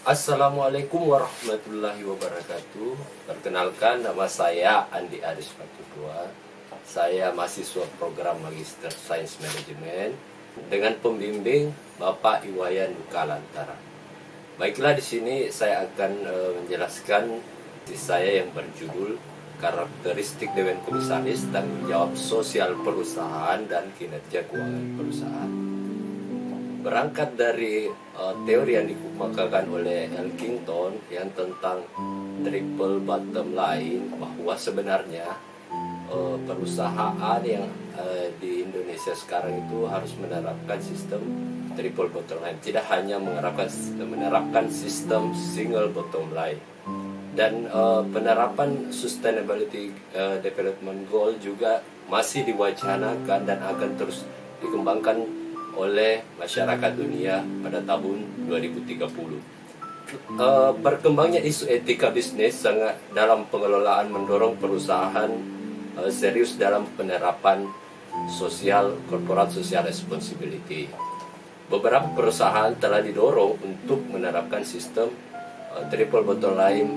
Assalamualaikum warahmatullahi wabarakatuh. Perkenalkan, nama saya Andi Aris Patudua. Saya mahasiswa program Magister Sains Manajemen dengan pembimbing Bapak Iwayan Dukalantara. Baiklah, di sini saya akan menjelaskan saya yang berjudul karakteristik Dewan Komisaris, tanggung jawab sosial perusahaan dan kinerja keuangan perusahaan. Berangkat dari teori yang dikemukakan oleh Elkington yang tentang triple bottom line, bahwa sebenarnya perusahaan yang di Indonesia sekarang itu harus menerapkan sistem triple bottom line, tidak hanya menerapkan sistem single bottom line. Dan penerapan sustainability development goal juga masih diwacanakan dan akan terus dikembangkan oleh masyarakat dunia pada tahun 2030. Berkembangnya isu etika bisnis sangat dalam pengelolaan mendorong perusahaan serius dalam penerapan corporate social responsibility. Beberapa perusahaan telah didorong untuk menerapkan sistem triple bottom line,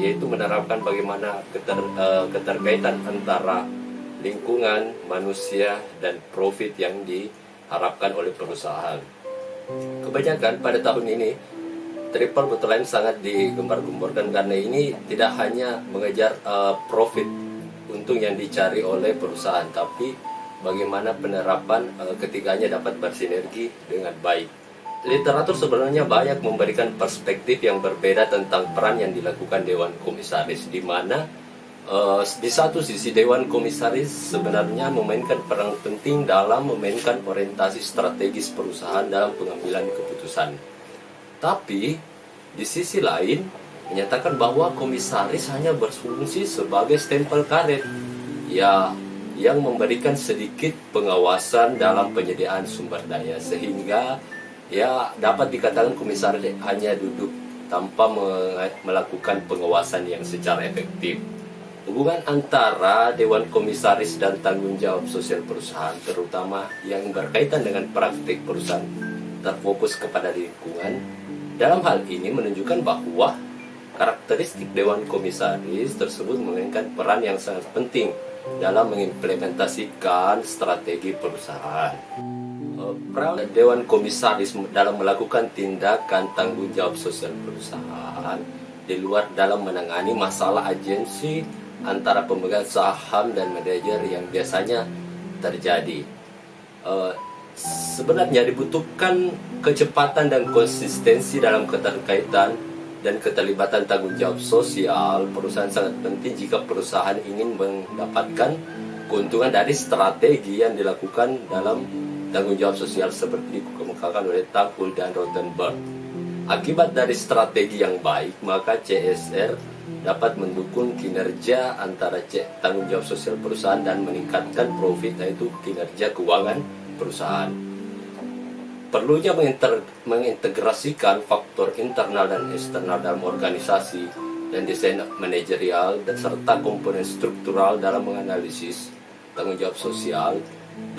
yaitu menerapkan bagaimana keterkaitan antara lingkungan, manusia, dan profit yang diharapkan oleh perusahaan. Kebanyakan pada tahun ini triple bottom line sangat digembar-gemborkan karena ini tidak hanya mengejar profit, untung yang dicari oleh perusahaan, tapi bagaimana penerapan ketiganya dapat bersinergi dengan baik. Literatur sebenarnya banyak memberikan perspektif yang berbeda tentang peran yang dilakukan Dewan Komisaris, di mana di satu sisi Dewan Komisaris sebenarnya memainkan peran penting dalam memainkan orientasi strategis perusahaan dalam pengambilan keputusan. Tapi di sisi lain menyatakan bahwa komisaris hanya berfungsi sebagai stempel karet yang memberikan sedikit pengawasan dalam penyediaan sumber daya, sehingga dapat dikatakan komisaris hanya duduk tanpa melakukan pengawasan yang secara efektif. Hubungan antara Dewan Komisaris dan tanggung jawab sosial perusahaan, terutama yang berkaitan dengan praktik perusahaan terfokus kepada lingkungan, dalam hal ini menunjukkan bahwa karakteristik Dewan Komisaris tersebut memainkan peran yang sangat penting dalam mengimplementasikan strategi perusahaan. Peran Dewan Komisaris dalam melakukan tindakan tanggung jawab sosial perusahaan di luar dalam menangani masalah agensi antara pemegang saham dan manajer yang biasanya terjadi. Sebenarnya dibutuhkan kecepatan dan konsistensi dalam keterkaitan dan keterlibatan tanggung jawab sosial perusahaan sangat penting jika perusahaan ingin mendapatkan keuntungan dari strategi yang dilakukan dalam tanggung jawab sosial seperti dikemukakan oleh Takul dan Rothenberg. Akibat dari strategi yang baik, maka CSR dapat mendukung kinerja antara tanggung jawab sosial perusahaan dan meningkatkan profit, yaitu kinerja keuangan perusahaan. Perlunya mengintegrasikan faktor internal dan eksternal dalam organisasi dan desain manajerial serta komponen struktural dalam menganalisis tanggung jawab sosial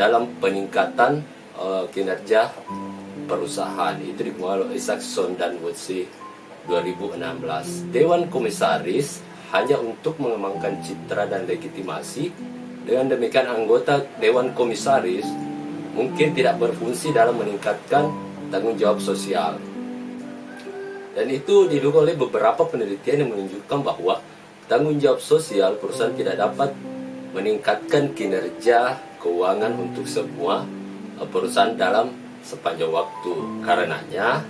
dalam peningkatan kinerja perusahaan. Itu dikemukakan oleh Isaacson dan Woodsey 2016. Dewan Komisaris hanya untuk mengembangkan citra dan legitimasi. Dengan demikian anggota Dewan Komisaris mungkin tidak berfungsi dalam meningkatkan tanggung jawab sosial. Dan itu didukung oleh beberapa penelitian yang menunjukkan bahwa tanggung jawab sosial perusahaan tidak dapat meningkatkan kinerja keuangan untuk semua perusahaan dalam sepanjang waktu. Karenanya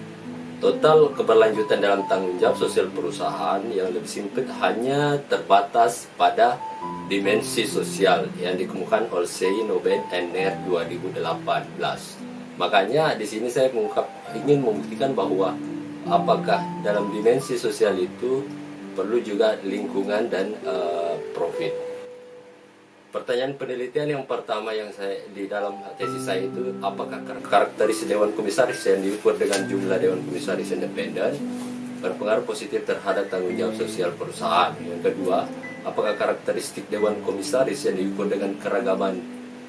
total keberlanjutan dalam tanggung jawab sosial perusahaan yang lebih sempit hanya terbatas pada dimensi sosial yang dikemukakan oleh Noben NR 2018. Makanya di sini saya ingin membuktikan bahwa apakah dalam dimensi sosial itu perlu juga lingkungan dan profit. Pertanyaan penelitian yang pertama yang saya di dalam tesis saya itu, apakah karakteristik Dewan Komisaris yang diukur dengan jumlah Dewan Komisaris independen berpengaruh positif terhadap tanggung jawab sosial perusahaan? Yang kedua, apakah karakteristik Dewan Komisaris yang diukur dengan keragaman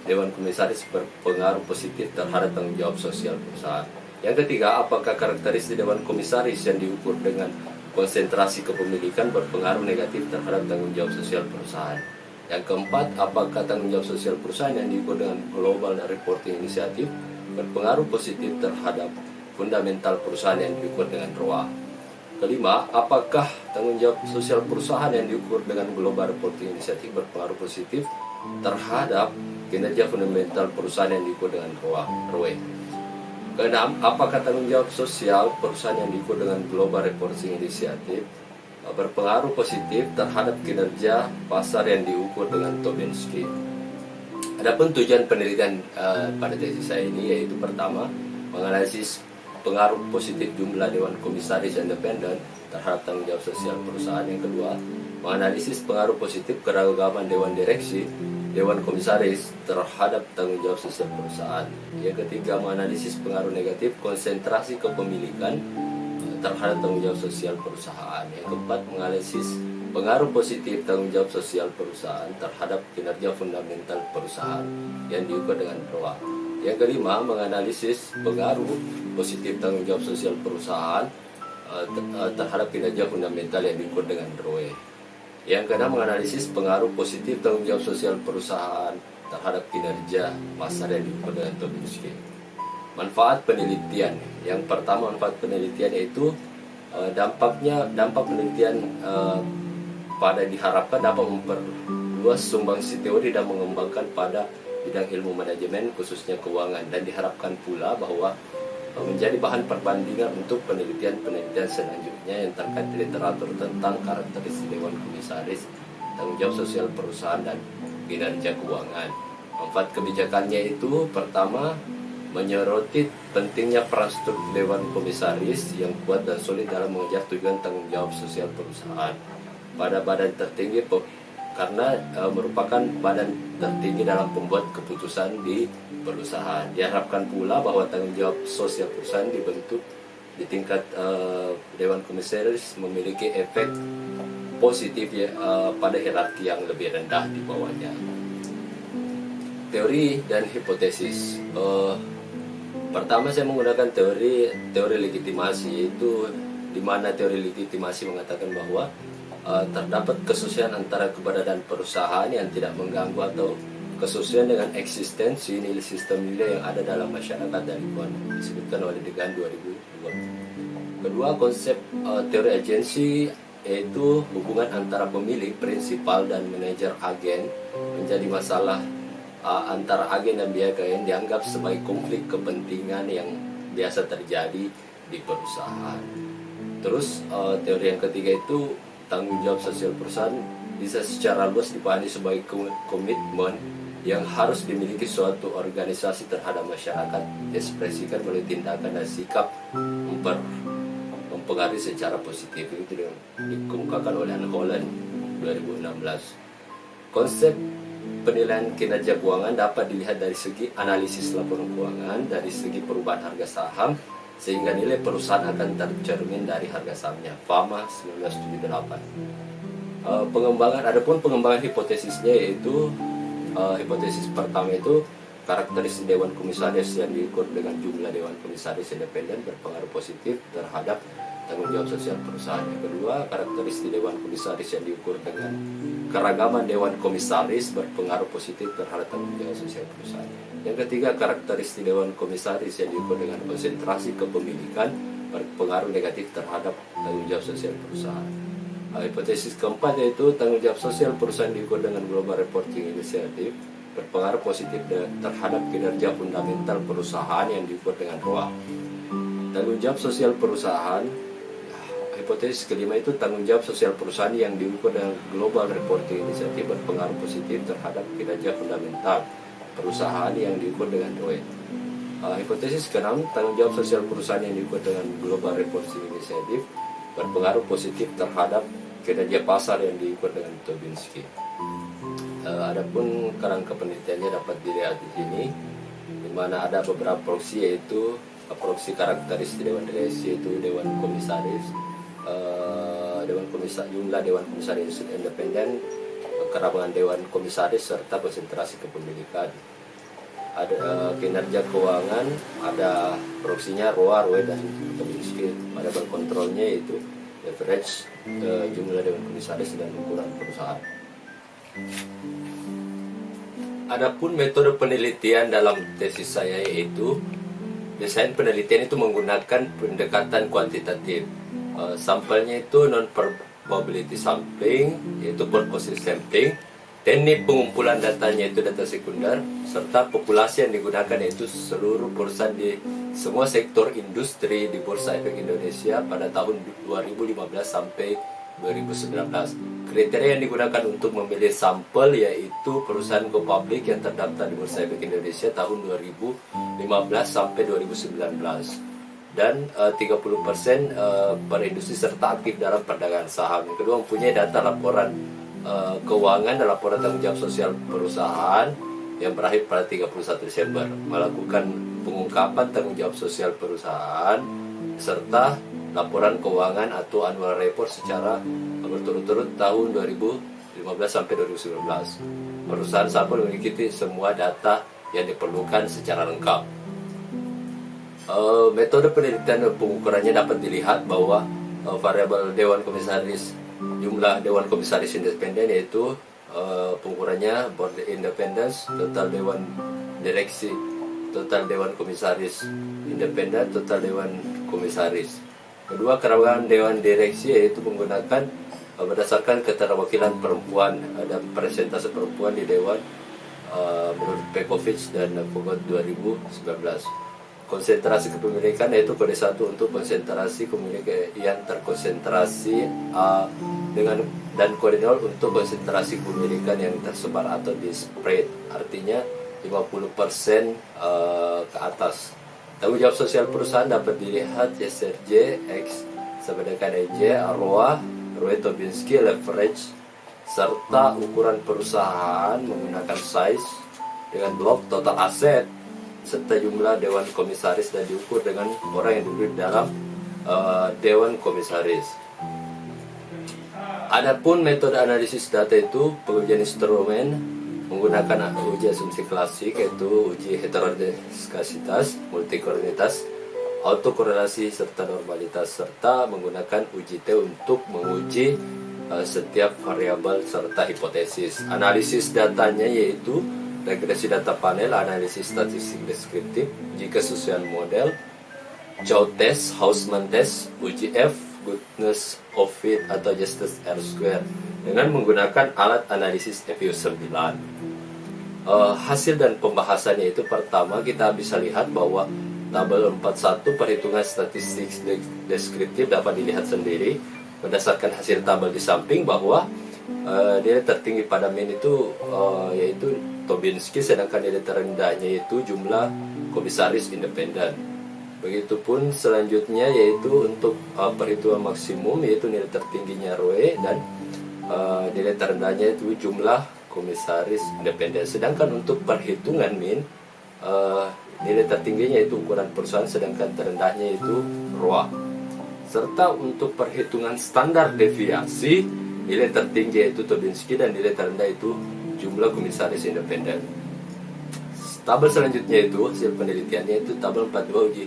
Dewan Komisaris berpengaruh positif terhadap tanggung jawab sosial perusahaan? Yang ketiga, apakah karakteristik Dewan Komisaris yang diukur dengan konsentrasi kepemilikan berpengaruh negatif terhadap tanggung jawab sosial perusahaan? Yang keempat, apakah tanggung jawab sosial perusahaan yang diukur dengan Global Reporting Initiative berpengaruh positif terhadap fundamental perusahaan yang diukur dengan ROA? Kelima, apakah tanggung jawab sosial perusahaan yang diukur dengan Global Reporting Initiative berpengaruh positif terhadap kinerja fundamental perusahaan yang diukur dengan ROE? Keenam, apakah tanggung jawab sosial perusahaan yang diukur dengan Global Reporting Initiative berpengaruh positif terhadap kinerja pasar yang diukur dengan Tobin-Sky? Adapun tujuan penelitian pada tesis saya ini yaitu pertama, menganalisis pengaruh positif jumlah Dewan Komisaris Independen terhadap tanggung jawab sosial perusahaan. Yang kedua, menganalisis pengaruh positif keragaman Dewan Direksi Dewan Komisaris terhadap tanggung jawab sosial perusahaan. Yang ketiga, menganalisis pengaruh negatif konsentrasi kepemilikan terhadap tanggung jawab sosial perusahaan. Yang keempat, menganalisis pengaruh positif tanggung jawab sosial perusahaan terhadap kinerja fundamental perusahaan yang diukur dengan ROA. Yang kelima, menganalisis pengaruh positif tanggung jawab sosial perusahaan terhadap kinerja fundamental yang diukur dengan ROE. Yang keenam, menganalisis pengaruh positif tanggung jawab sosial perusahaan terhadap kinerja pasar yang diukur dengan Tobin-Sky. Manfaat penelitian. Yang pertama, manfaat penelitian yaitu dampak penelitian pada diharapkan dapat memperluas sumbangsi teori dan mengembangkan pada bidang ilmu manajemen khususnya keuangan, dan diharapkan pula bahwa menjadi bahan perbandingan untuk penelitian-penelitian selanjutnya yang terkait literatur tentang karakteristik Dewan Komisaris, tanggung jawab sosial perusahaan, dan kinerja keuangan. Manfaat kebijakannya itu pertama, menyoroti pentingnya peran struktur Dewan Komisaris yang kuat dan solid dalam mengejar tujuan tanggung jawab sosial perusahaan pada badan tertinggi karena merupakan badan tertinggi dalam pembuat keputusan di perusahaan. Diharapkan pula bahwa tanggung jawab sosial perusahaan dibentuk di tingkat Dewan Komisaris memiliki efek positif pada hierarki yang lebih rendah di bawahnya. Teori dan hipotesis. Pertama, saya menggunakan teori legitimasi, yaitu di mana teori legitimasi mengatakan bahwa terdapat kesesuaian antara keberadaan perusahaan yang tidak mengganggu atau kesesuaian dengan eksistensi nilai sistem nilai yang ada dalam masyarakat dan lingkungan, disebutkan oleh Degan 2002. Kedua, konsep teori agensi yaitu hubungan antara pemilik, prinsipal, dan manajer agen menjadi masalah antara agen dan pihak yang dianggap sebagai konflik kepentingan yang biasa terjadi di perusahaan. Terus teori yang ketiga itu tanggung jawab sosial perusahaan bisa secara luas dipahami sebagai komitmen yang harus dimiliki suatu organisasi terhadap masyarakat, diekspresikan melalui tindakan dan sikap mempengaruhi secara positif. Itu dikemukakan oleh Anne Holland 2016. Konsep penilaian kinerja keuangan dapat dilihat dari segi analisis laporan keuangan, dari segi perubahan harga saham, sehingga nilai perusahaan akan tercermin dari harga sahamnya. Fama 1978. Adapun pengembangan hipotesisnya yaitu hipotesis pertama itu karakteristik Dewan Komisaris yang diukur dengan jumlah Dewan Komisaris independen berpengaruh positif terhadap tanggung jawab sosial perusahaan. Yang kedua, karakteristik Dewan Komisaris yang diukur dengan keragaman Dewan Komisaris berpengaruh positif terhadap tanggung jawab sosial perusahaan. Yang ketiga, karakteristik Dewan Komisaris yang diukur dengan konsentrasi kepemilikan berpengaruh negatif terhadap tanggung jawab sosial perusahaan. Hipotesis keempat yaitu tanggung jawab sosial perusahaan diukur dengan Global Reporting Initiative berpengaruh positif terhadap kinerja fundamental perusahaan yang diukur dengan ROA. Tanggung jawab sosial perusahaan. Hipotesis kelima itu tanggung jawab sosial perusahaan yang diukur dengan Global Reporting Initiative berpengaruh positif terhadap kinerja fundamental perusahaan yang diukur dengan ROE. Hipotesis keenam, tanggung jawab sosial perusahaan yang diukur dengan Global Reporting Initiative berpengaruh positif terhadap kinerja pasar yang diukur dengan Tobin-Sky. Adapun kerangka penelitiannya dapat dilihat di sini, di mana ada beberapa proksi, yaitu proksi karakteristik Dewan Direksi yaitu Dewan Komisaris, jumlah Dewan Komisaris independen, kerabangan Dewan Komisaris, serta konsentrasi kepemilikan. ada kinerja keuangan, ada proksinya ROA, ROE, dan Tobin Skill. Variable kontrolnya yaitu leverage, jumlah dewan komisaris, dan ukuran perusahaan. Adapun metode penelitian dalam tesis saya yaitu desain penelitian itu menggunakan pendekatan kuantitatif. Sampelnya itu non-probability sampling, yaitu purposive sampling. Teknik pengumpulan datanya itu data sekunder, serta populasi yang digunakan yaitu seluruh perusahaan di semua sektor industri di Bursa Efek Indonesia pada tahun 2015 sampai 2019. Kriteria yang digunakan untuk memilih sampel yaitu perusahaan go public yang terdaftar di Bursa Efek Indonesia tahun 2015 sampai 2019. Dan 30% per industri serta aktif dalam perdagangan saham. Yang kedua, mempunyai data laporan keuangan dan laporan tanggung jawab sosial perusahaan yang berakhir pada 31 Desember, melakukan pengungkapan tanggung jawab sosial perusahaan serta laporan keuangan atau annual report secara berturut-turut tahun 2015 sampai 2019. Perusahaan sampel memiliki semua data yang diperlukan secara lengkap. Metode penelitian dan pengukurannya dapat dilihat bahwa variabel dewan komisaris, jumlah dewan komisaris independen yaitu pengukurannya board independence, total dewan direksi, total dewan komisaris independen, total dewan komisaris. Kedua, kerangka dewan direksi yaitu menggunakan berdasarkan keterwakilan perempuan dan presentase perempuan di dewan menurut Pekovic dan Fogot 2019. Konsentrasi kepemilikan yaitu kode 1 untuk konsentrasi kepemilikan yang terkonsentrasi dengan, dan kode 0 untuk konsentrasi kepemilikan yang tersebar atau disparate, artinya 50% ke atas. Tanggung jawab sosial perusahaan dapat dilihat SRJ, X sama dengan EJ, ROA, ROE Tobin Skill, leverage, serta ukuran perusahaan menggunakan size dengan blok, total aset, serta jumlah dewan komisaris dan diukur dengan orang yang duduk dalam dewan komisaris. Adapun metode analisis data itu pengujian instrumen menggunakan uji asumsi klasik yaitu uji heterogenesitas, multikoordinalitas, autokorelasi serta normalitas, serta menggunakan uji T untuk menguji setiap variabel serta hipotesis. Analisis datanya yaitu regresi data panel, analisis statistik deskriptif, uji kesesuaian model, Chow test, Hausman test, uji F, goodness of fit atau justice R square dengan menggunakan alat analisis FU9. Hasil dan pembahasannya itu pertama kita bisa lihat bahwa tabel 41 perhitungan statistik deskriptif dapat dilihat sendiri berdasarkan hasil tabel di samping bahwa nilai tertinggi pada min itu yaitu Tobinski, sedangkan nilai terendahnya itu jumlah komisaris independen. Begitupun selanjutnya yaitu untuk perhitungan maksimum yaitu nilai tertingginya ROE dan nilai terendahnya itu jumlah komisaris independen. Sedangkan untuk perhitungan min nilai tertingginya itu ukuran perusahaan, sedangkan terendahnya itu ROA. Serta untuk perhitungan standar deviasi nilai tertinggi yaitu Tobinski dan nilai terendah itu jumlah komisaris independen. Tabel selanjutnya itu hasil penelitiannya itu tabel 42 uji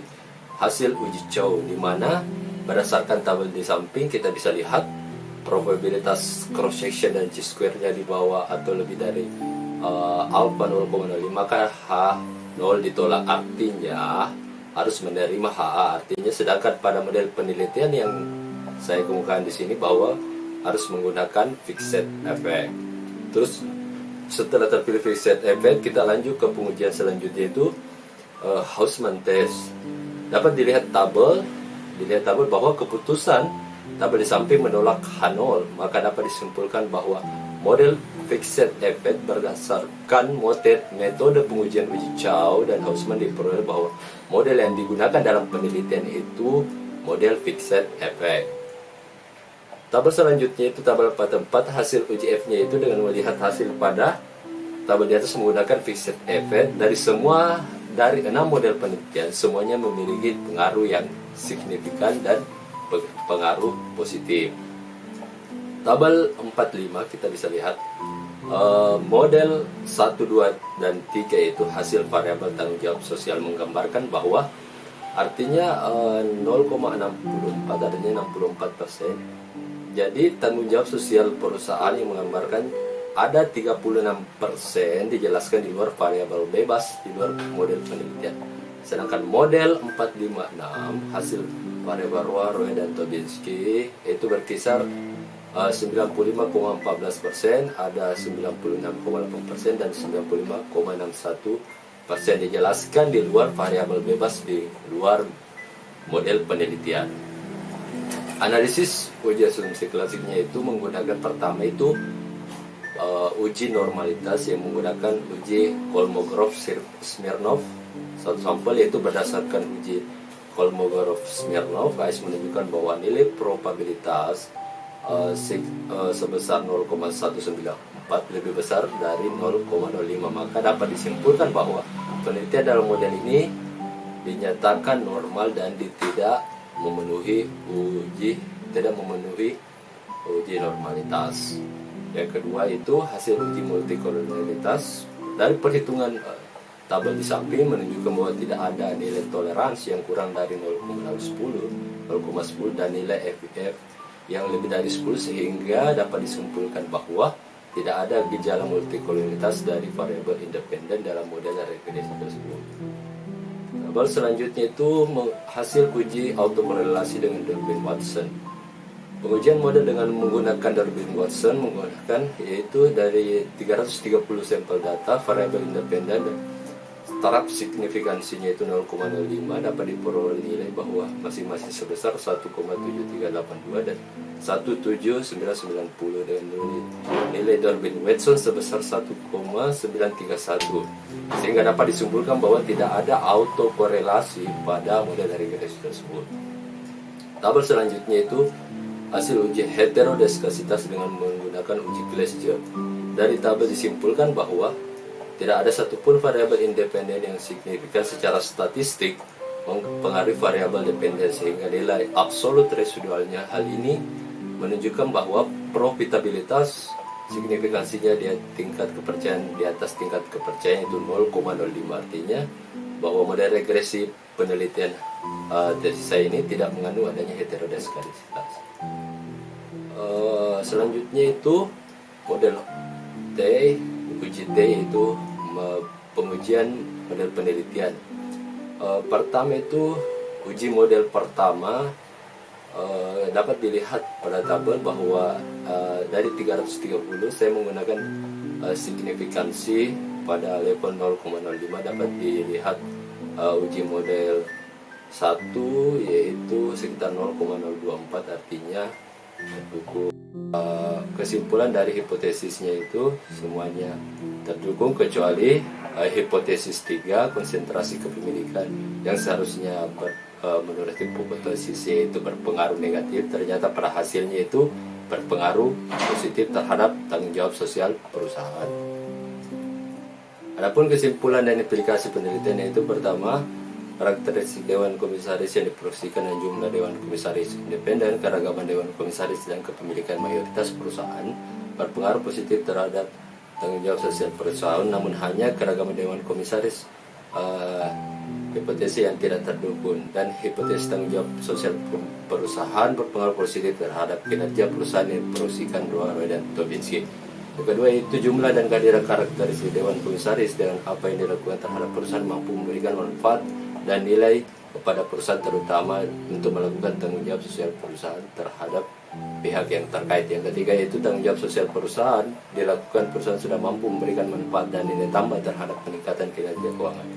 hasil uji Chow, di mana berdasarkan tabel di samping kita bisa lihat probabilitas cross section dan Chi square-nya di bawah atau lebih dari alpha 0,05, maka H0 ditolak, artinya harus menerima HA, artinya. Sedangkan pada model penelitian yang saya kemukakan di sini bahwa harus menggunakan fixed effect. Terus setelah terpilih fixed effect, kita lanjut ke pengujian selanjutnya itu Hausman test. Dapat dilihat tabel bahwa keputusan tabel di samping menolak H0, maka dapat disimpulkan bahwa model fixed effect berdasarkan metode pengujian uji Chow dan Hausman diperoleh bahwa model yang digunakan dalam penelitian itu model fixed effect. Tabel selanjutnya itu tabel 44 hasil uji F-nya itu dengan melihat hasil pada tabel di atas menggunakan fixed effect dari 6 model penelitian, semuanya memiliki pengaruh yang signifikan dan pengaruh positif. Tabel 45 kita bisa lihat Model 1, 2, dan 3 itu hasil variabel tanggung jawab sosial menggambarkan bahwa artinya 0,64 adanya 64%. Jadi tanggung jawab sosial perusahaan yang menggambarkan ada 36% dijelaskan di luar variabel bebas, di luar model penelitian. Sedangkan model 456 hasil variabel Roy dan Tobinsky itu berkisar 95,14%, ada 96,8% dan 95,61% dijelaskan di luar variabel bebas, di luar model penelitian. Analisis uji asumsi klasiknya itu menggunakan pertama itu uji normalitas yang menggunakan uji Kolmogorov-Smirnov. Satu sampel yaitu berdasarkan uji Kolmogorov-Smirnov menunjukkan bahwa nilai probabilitas sebesar 0,194 lebih besar dari 0,05, maka dapat disimpulkan bahwa penelitian dalam model ini dinyatakan normal dan tidak memenuhi uji normalitas. Yang kedua itu hasil uji multikolonialitas dari perhitungan tabel di samping menunjukkan bahwa tidak ada nilai toleransi yang kurang dari 0,10 dan nilai FIF yang lebih dari 10, sehingga dapat disimpulkan bahwa tidak ada gejala multikolonialitas dari variabel independen dalam model regresi tersebut. Tabel selanjutnya itu hasil uji autokorelasi dengan Durbin-Watson. Pengujian model dengan menggunakan Durbin-Watson menggunakan yaitu dari 330 sampel data variabel independen dan taraf signifikansinya itu 0,05 dapat diperoleh nilai bahwa masing-masing sebesar 1,7382 dan 1,7990 dengan nilai Durbin-Watson sebesar 1,931, sehingga dapat disimpulkan bahwa tidak ada autokorelasi pada model regresi tersebut. Tabel selanjutnya itu hasil uji heterodeskasitas dengan menggunakan uji Gleiser. Dari tabel disimpulkan bahwa tidak ada satupun variabel independen yang signifikan secara statistik mempengaruhi variabel dependen, sehingga nilai absolut residualnya. Hal ini menunjukkan bahwa profitabilitas signifikansinya di tingkat kepercayaan di atas tingkat kepercayaan itu 0,05, artinya bahwa model regresi penelitian tesis saya ini tidak mengandung adanya heterodeskasitas. Selanjutnya itu model T, uji T itu pengujian model penelitian. Pertama itu uji model pertama dapat dilihat pada tabel bahwa dari 330 saya menggunakan signifikansi pada level 0,05. Dapat dilihat uji model 1 yaitu sekitar 0,024, artinya mendukung. Kesimpulan dari hipotesisnya itu semuanya terdukung kecuali hipotesis 3, konsentrasi kepemilikan yang seharusnya menurut hipotesis itu berpengaruh negatif, ternyata pada hasilnya itu berpengaruh positif terhadap tanggung jawab sosial perusahaan. Adapun kesimpulan dan implikasi penelitian itu pertama, karakteristik Dewan Komisaris yang diproyeksikan dan jumlah Dewan Komisaris independen, keragaman Dewan Komisaris dan kepemilikan mayoritas perusahaan berpengaruh positif terhadap tanggung jawab sosial perusahaan, namun hanya keragaman Dewan Komisaris hipotesis yang tidak terdukung, dan hipotesis tanggung jawab sosial perusahaan berpengaruh positif terhadap kinerja perusahaan yang diproyeksikan Roy dan Tobinsky. Yang kedua itu jumlah dan kehadiran karakteristik Dewan Komisaris dengan apa yang dilakukan terhadap perusahaan mampu memberikan manfaat dan nilai kepada perusahaan, terutama untuk melakukan tanggung jawab sosial perusahaan terhadap pihak yang terkait. Yang ketiga yaitu tanggung jawab sosial perusahaan dilakukan perusahaan sudah mampu memberikan manfaat dan nilai tambah terhadap peningkatan kinerja keuangan.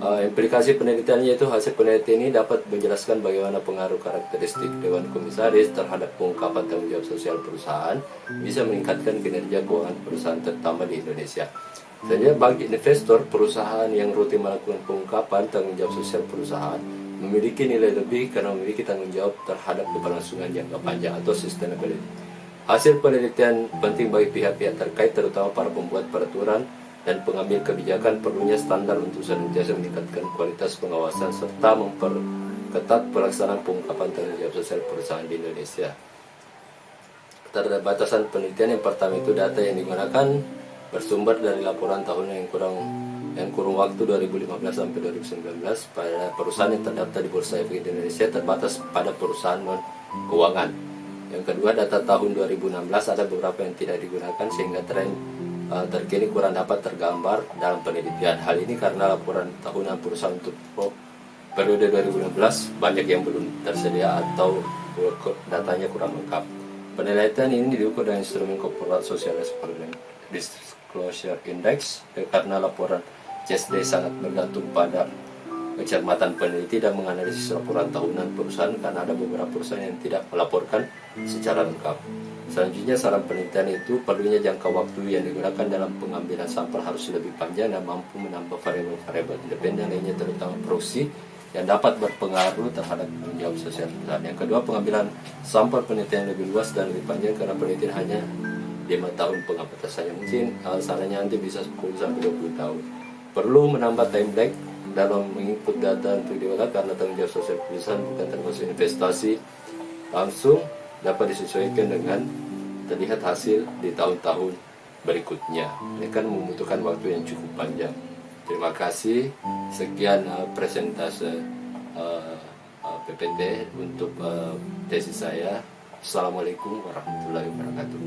Implikasi penelitiannya itu hasil penelitian ini dapat menjelaskan bagaimana pengaruh karakteristik Dewan Komisaris terhadap pengungkapan tanggung jawab sosial perusahaan bisa meningkatkan kinerja keuangan perusahaan terutama di Indonesia. Sebenarnya bagi investor, perusahaan yang rutin melakukan pengungkapan tanggung jawab sosial perusahaan memiliki nilai lebih karena memiliki tanggung jawab terhadap keberlangsungan jangka panjang atau sustainability. Hasil penelitian penting bagi pihak-pihak terkait, terutama para pembuat peraturan dan pengambil kebijakan. Perlunya standar untuk senantiasa meningkatkan kualitas pengawasan serta memperketat pelaksanaan pengungkapan tanggung jawab sosial perusahaan di Indonesia. keterbatasan penelitian yang pertama itu data yang digunakan bersumber dari laporan tahunan yang kurun waktu 2015 sampai 2019 pada perusahaan yang terdaftar di Bursa Efek Indonesia terbatas pada perusahaan non keuangan. Yang kedua, data tahun 2016 ada beberapa yang tidak digunakan sehingga tren terkini kurang dapat tergambar dalam penelitian. Hal ini karena laporan tahunan perusahaan untuk periode 2016 banyak yang belum tersedia atau datanya kurang lengkap. Penelitian ini didukung dengan instrumen Corporate Social Disclosure Index karena laporan CSD sangat bergantung pada kecermatan peneliti dan menganalisis laporan tahunan perusahaan karena ada beberapa perusahaan yang tidak melaporkan secara lengkap. Selanjutnya, saran penelitian itu perlunya jangka waktu yang digunakan dalam pengambilan sampel harus lebih panjang dan mampu menambah variabel-variabel independen lainnya terutama proksi yang dapat berpengaruh terhadap tanggung jawab sosial perusahaan. Yang kedua, pengambilan sampel penelitian lebih luas dan lebih panjang karena penelitian hanya 5 tahun pengabatasannya. Mungkin sarannya nanti bisa 10 sampai 20 tahun. Perlu menambah time lag dalam menginput data untuk diolah karena tanggung jawab sosial perusahaan bukan termasuk investasi langsung dapat disesuaikan dengan terlihat hasil di tahun-tahun berikutnya. Ini kan membutuhkan waktu yang cukup panjang. Terima kasih. Sekian presentase PPT untuk tesis saya. Assalamualaikum warahmatullahi wabarakatuh.